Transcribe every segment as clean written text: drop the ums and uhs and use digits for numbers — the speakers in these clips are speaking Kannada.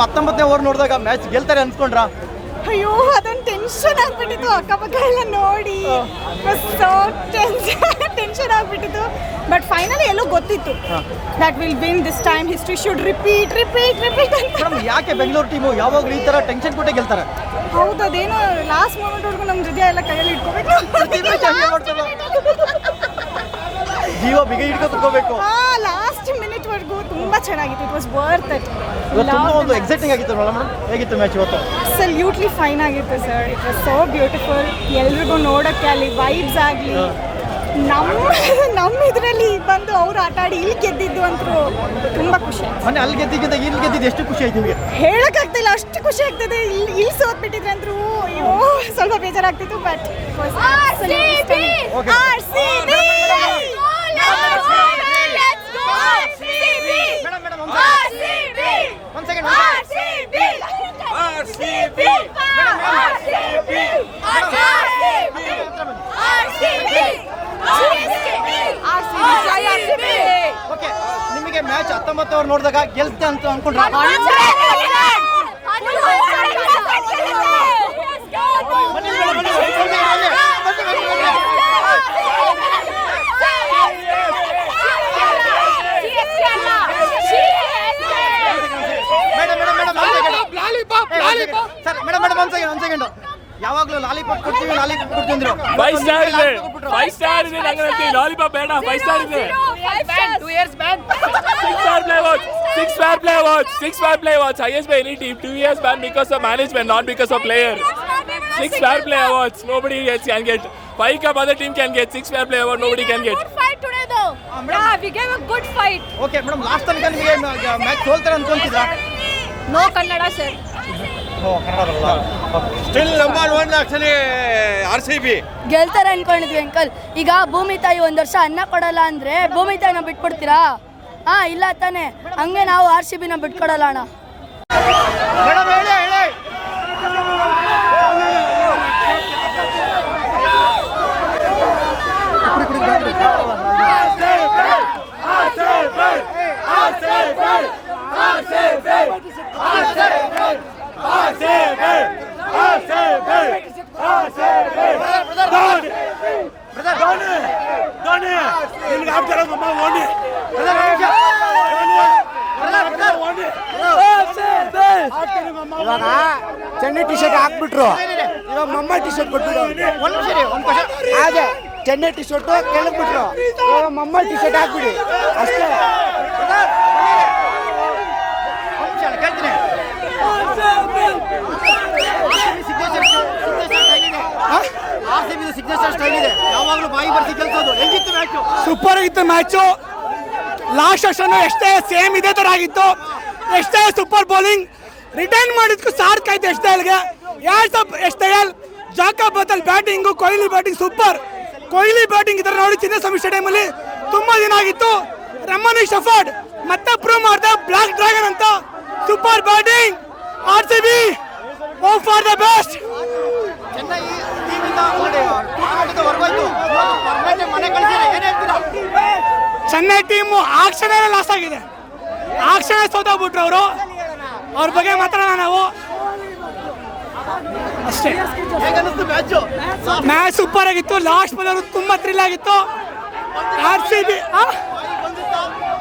19ನೇ ಓವರ್ ನೋಡಿದಾಗ ಮ್ಯಾಚ್ ಗೆಲ್ತಾರೆ ಅನ್ಸ್ಕೊಂಡ್ರಾ? ಅಯ್ಯೋ ಅದೊಂದು ಟೆನ್ಷನ್ ಆಗ್ಬಿಟ್ಟಿತ್ತು, ಅಕ್ಕಪಕ್ಕ ಎಲ್ಲ ನೋಡಿ ಟೆನ್ಷನ್ ಆಗ್ಬಿಟ್ಟಿತ್ತು. ಬಟ್ ಫೈನಲಿ ಎಲ್ಲೋ ಗೊತ್ತಿತ್ತು that will win this time, history should repeat ಅಂತ. ಯಾಕೆ ಬೆಂಗಳೂರು ಟೀಮು ಯಾವಾಗಲೂ ಈ ಥರ ಟೆನ್ಷನ್ ಕೊಟ್ಟೆ ಗೆಲ್ತಾರೆ? ಹೌದು, ಅದೇನೋ ಲಾಸ್ಟ್ ಮೂಮೆಂಟ್ವರೆಗೂ ನಮ್ಮ ಹೃದಯ ಎಲ್ಲ ಕೈಯಲ್ಲಿ ಇಟ್ಕೋಬೇಕು, ಜೀವ ಬಿಗ ಹಿಡ್ಕೊ ಕುತ್ಕೋಬೇಕು. ಲಾಸ್ಟ್ ಮಿನಿಟ್ವರೆಗೂ ತುಂಬ ಚೆನ್ನಾಗಿತ್ತು. It was worth it. ತುಂಬ ಒಂದು ಎಕ್ಸೈಟಿಂಗ್ ಆಗಿತ್ತು ಮೇಡಮ್. ಹೇಗಿತ್ತು ಮ್ಯಾಚ್ ಇವತ್ತು? ಅಬ್ಸಲ್ಯೂಟ್ಲಿ ಫೈನ್ ಆಗಿತ್ತು sir. It was so beautiful. ಎಲ್ರಿಗೂ ನೋಡೋಕ್ಕೆ ಅಲ್ಲಿ ವೈಬ್ಸ್ ಆಗಲಿ, ನಮ್ಮ ಇದರಲ್ಲಿ ಬಂದು ಅವ್ರು ಆಟ ಆಡಿ ಇಲ್ಲಿ ಗೆದ್ದಿದ್ದು ಅಂತೂ ತುಂಬ ಖುಷಿ ಆಯ್ತು. ಮೊನ್ನೆ ಅಲ್ಲಿ ಗೆದ್ದಿದ್ದ ಇಲ್ಲಿ ಗೆದ್ದಿದ್ದು ಎಷ್ಟು ಖುಷಿ ಆಯ್ತು ನಿಮಗೆ? ಹೇಳೋಕ್ಕಾಗ್ತಿಲ್ಲ, ಅಷ್ಟು ಖುಷಿ ಆಗ್ತದೆ. ಇಲ್ಲಿ ಸೋತ್ಬಿಟ್ಟಿದ್ರೆ ಅಂತೂ ಅಯ್ಯೋ ಸ್ವಲ್ಪ ಬೇಜಾರಾಗ್ತಿತ್ತು. ಬಟ್ ಓಕೆ, ನಿಮಗೆ ಮ್ಯಾಚ್ 19 ಓವರ್ ನೋಡಿದಾಗ ಗೆಲ್ತೆ ಅಂತ ಅನ್ಕೊಂಡ್ರೆ? ಮೇಡಮ್ ಒಂದು ಸೆಕೆಂಡ್. ಯಾವಾಗಲೂ ಲಾಲಿಪಾಪ್ ಕೊಡ್ತೀವಿ ಅಂದ್ರು. 5 ಸ್ಟಾರ್ ಇದೆ, 5 ಸ್ಟಾರ್ ಇದೆ. ನಂಗೆ ಲಾಲಿಪಾಪ್ ಬೇಡ, 5 ಸ್ಟಾರ್ ಇದೆ. 2 years ban. 6 fair play awards, highest by any team. 2 years ban because of management, not because of player. 6 fair play awards, nobody else can get. 5 cup other team can get, 6 fair play award nobody can get. Good fight today though. Yeah, we gave a good fight. Okay madam, last ತನಕ ನಿಮಗೆ ಮ್ಯಾಚ್ ಸೋಲ್ತಾರೆ ಅನ್ಕೊಂತಿದ್ರಾ? No Kannada sir. Still number 1 actually RCB ಗೆಲ್ತಾರೆ ಅನ್ಕೊಂಡಿದ್ವಿ ಅಂಕಲ್. ಈಗ ಭೂಮಿ ತಾಯಿ ಒಂದು ವರ್ಷ ಅನ್ನ ಕೊಡಲ್ಲ ಅಂದ್ರೆ ಭೂಮಿ ತಾಯಿನ ಬಿಟ್ಬಿಡ್ತೀರಾ? ಇಲ್ಲ ತಾನೆ, ಹಂಗೆ ನಾವು RCBನ ಬಿಟ್ಕೊಡಲ್ಲ ಅಣ್ಣ. ಮೇಡಮ್ ಹೇಳಿ. ಇವಾಗ ಚೆನ್ನೈ ಟಿ ಶರ್ಟ್ ಹಾಕ್ಬಿಟ್ರು, ಇವಾಗ ಮಮ್ಮ ಟಿ ಶರ್ಟ್ ಕೊಟ್ಬಿಟ್ಟು ಅದೇ ಚೆನ್ನೈ ಟಿ ಶರ್ಟ್ ಕೆಳಗ್ಬಿಟ್ರು, ಇವಾಗ ಮಮ್ಮ ಟಿ ಶರ್ಟ್ ಹಾಕ್ಬಿಡಿ ಅಷ್ಟೇ. ಸೂಪರ್ ಆಗಿತ್ತು ಮ್ಯಾಚು. ಲಾಸ್ಟ್ ಸೆಷನ್ ಎಷ್ಟೇ ಸೇಮ್ ಇದೇ ತರ ಆಗಿತ್ತು. ಎಷ್ಟೇ ಸೂಪರ್ ಬೌಲಿಂಗ್ ರಿಟರ್ನ್ ಮಾಡಿದ್ಕು ಸಾರ್ಥಕ ಆಯ್ತು. ಎಷ್ಟೇಲ್ ಜಾಕಾ ಬದಲ್ batting, Kohli batting super. Kohli batting ಇದರ ನೋಡಿ ಚಿನ್ನಸ್ವಾಮಿ ಸ್ಟೇಡಿಯಂ ತುಂಬಾ ದಿನ ಆಗಿತ್ತು. ರಮಣಿ ಶಫರ್ಡ್ ಮತ್ತೆ ಪ್ರೂವ್ ಮಾಡಿದೆ, ಬ್ಲಾಕ್ ಡ್ರ್ಯಾಗನ್ ಅಂತ. Super batting RCB, hope for the best. Chennai team action loss ಆಗಿದೆ, ಆಕ್ಷನ್ ಸೋತೋಗ್ಬಿಟ್ರು ಅವರು. ಅವ್ರ ಬಗ್ಗೆ ಮಾತಾಡೋಣ ನಾವು ಅಷ್ಟೇ. ಮ್ಯಾಚ್ ಸೂಪರ್ ಆಗಿತ್ತು. ಲಾಸ್ಟ್ ಬಾಲ್ ತುಂಬಾ ಥ್ರಿಲ್ ಆಗಿತ್ತು. RCB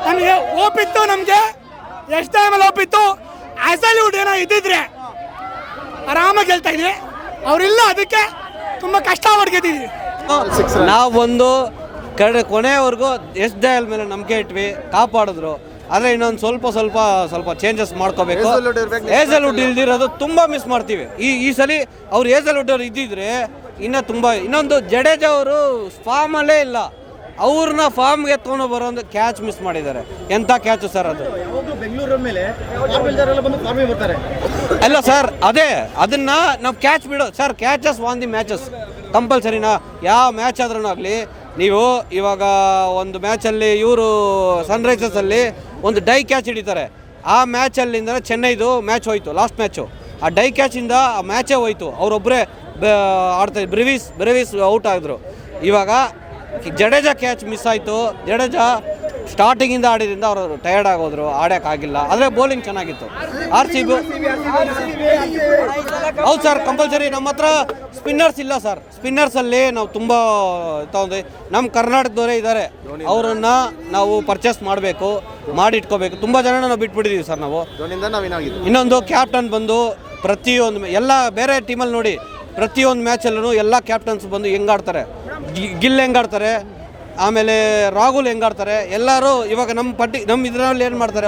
ನಮಗೆ ಓಪಿತ್ತು, ನಮಗೆ ಎಷ್ಟು ಟೈಮಲ್ಲಿ ಓಪಿತ್ತು. ಆಸಲ್ಯೂಡ್ ಏನೋ ಇದ್ದಿದ್ರೆ ಆರಾಮಾಗಿ ಗೆಲ್ತಾ ಇದ್ವಿ, ಅವರಿಲ್ಲ, ಅದಕ್ಕೆ ತುಂಬ ಕಷ್ಟ ಪಡ್ಗೆತಿದ್ವಿ. ನಾವೊಂದು ಕೊನೆಯವರೆಗೂ SDL ಮೇಲೆ ನಂಬಿಕೆ ಇಟ್ವಿ, ಕಾಪಾಡಿದ್ರು. ಆದರೆ ಇನ್ನೊಂದು ಸ್ವಲ್ಪ ಚೇಂಜಸ್ ಮಾಡ್ಕೋಬೇಕು. ಏಜಲ್ವುಡ್ ಇಲ್ದಿರೋದು ತುಂಬ ಮಿಸ್ ಮಾಡ್ತೀವಿ. ಈ ಸಲ ಅವ್ರು ಏಜಲ್ವುಡ್ ಅವ್ರು ಇದ್ದಿದ್ರೆ ಇನ್ನೊಂದು ಜಡೇಜಾ ಅವರು ಫಾರ್ಮಲ್ಲೇ ಇಲ್ಲ, ಅವ್ರನ್ನ ಫಾರ್ಮ್ಗೆ ತೊಗೊಂಡು ಬರೋ ಒಂದು ಕ್ಯಾಚ್ ಮಿಸ್ ಮಾಡಿದ್ದಾರೆ. ಎಂಥ ಕ್ಯಾಚು ಸರ್ ಅದು. ಅಲ್ಲ ಸರ್, ಅದನ್ನ ನಾವು ಕ್ಯಾಚ್ ಬಿಡೋ sir. Catches on the matches ಕಂಪಲ್ಸರಿನಾ? ಯಾವ ಮ್ಯಾಚ್ ಆದ್ರೂ ಆಗಲಿ, ನೀವು ಇವಾಗ ಒಂದು ಮ್ಯಾಚಲ್ಲಿ ಇವರು ಸನ್ರೈಸರ್ಸಲ್ಲಿ ಒಂದು ಡೈ ಕ್ಯಾಚ್ ಹಿಡಿತಾರೆ. ಆ ಮ್ಯಾಚಲ್ಲಿಂದ ಚೆನ್ನೈದು ಮ್ಯಾಚ್ ಹೋಯ್ತು, ಲಾಸ್ಟ್ ಮ್ಯಾಚು. ಆ ಡೈ ಕ್ಯಾಚಿಂದ ಆ ಮ್ಯಾಚೇ ಹೋಯ್ತು. ಅವರೊಬ್ಬರೇ ಆಡ್ತಾರೆ. ಬ್ರೆವಿಸ್ ಔಟ್ ಆಗಿದ್ರು. ಇವಾಗ ಜಡೇಜಾ ಕ್ಯಾಚ್ ಮಿಸ್ ಆಯಿತು. ಜಡೇಜಾ ಸ್ಟಾರ್ಟಿಂಗಿಂದ ಆಡಿದ್ರಿಂದ ಅವರು ಟಯರ್ಡ್ ಆಗೋದ್ರು, ಆಡೋಕ್ಕಾಗಿಲ್ಲ. ಆದರೆ ಬೌಲಿಂಗ್ ಚೆನ್ನಾಗಿತ್ತು. RCB ಹೌದು ಸರ್, ಕಂಪಲ್ಸರಿ. ನಮ್ಮ ಹತ್ರ ಸ್ಪಿನ್ನರ್ಸ್ ಇಲ್ಲ ಸರ್. ಸ್ಪಿನ್ನರ್ಸಲ್ಲಿ ನಾವು ತುಂಬ ತಗೊಂಡು ನಮ್ಮ ಕರ್ನಾಟಕದವರೇ ಇದ್ದಾರೆ, ಅವರನ್ನು ನಾವು ಪರ್ಚೇಸ್ ಮಾಡಬೇಕು, ಮಾಡಿಟ್ಕೋಬೇಕು. ತುಂಬ ಜನ ನಾವು ಬಿಟ್ಬಿಟ್ಟಿದ್ದೀವಿ ಸರ್ ನಾವು. ಇನ್ನೊಂದು ಕ್ಯಾಪ್ಟನ್ ಬಂದು ಪ್ರತಿಯೊಂದು ಎಲ್ಲ ಬೇರೆ ಟೀಮಲ್ಲಿ ನೋಡಿ, ಪ್ರತಿಯೊಂದು ಮ್ಯಾಚಲ್ಲೂ ಎಲ್ಲ ಕ್ಯಾಪ್ಟನ್ಸ್ ಬಂದು ಹೆಂಗಾಡ್ತಾರೆ, ಗಿಲ್ ಹೆಂಗಾಡ್ತಾರೆ, ಆಮೇಲೆ ರಾಹುಲ್ ಹೆಂಗಾಡ್ತಾರೆ, ಎಲ್ಲರೂ ಇವಾಗ ನಮ್ಮ ಇದರಲ್ಲಿ ಏನು ಮಾಡ್ತಾರೆ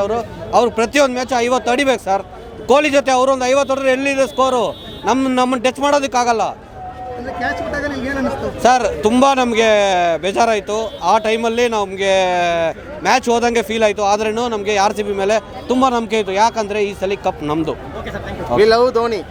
ಅವರು ಪ್ರತಿಯೊಂದು ಮ್ಯಾಚ್ 50 ಹೊಡಿಬೇಕು ಸರ್. ಕೊಹ್ಲಿ ಜೊತೆ ಅವರೊಂದು 50 ಹೊಡೆದ್ರೆ ಎಲ್ಲಿದೆ ಸ್ಕೋರು? ನಮ್ಮನ್ನು ಟಚ್ ಮಾಡೋದಕ್ಕಾಗಲ್ಲ ಸರ್. ತುಂಬ ನಮಗೆ ಬೇಜಾರಾಯಿತು. ಆ ಟೈಮಲ್ಲಿ ನಮಗೆ ಮ್ಯಾಚ್ ಹೋದಂಗೆ ಫೀಲ್ ಆಯಿತು. ಆದ್ರೂ ನಮಗೆ RCB ಮೇಲೆ ತುಂಬ ನಂಬಿಕೆ ಇತ್ತು. ಯಾಕಂದರೆ ಈ ಸಲ ಕಪ್ ನಮ್ಮದು. ಧೋನಿ.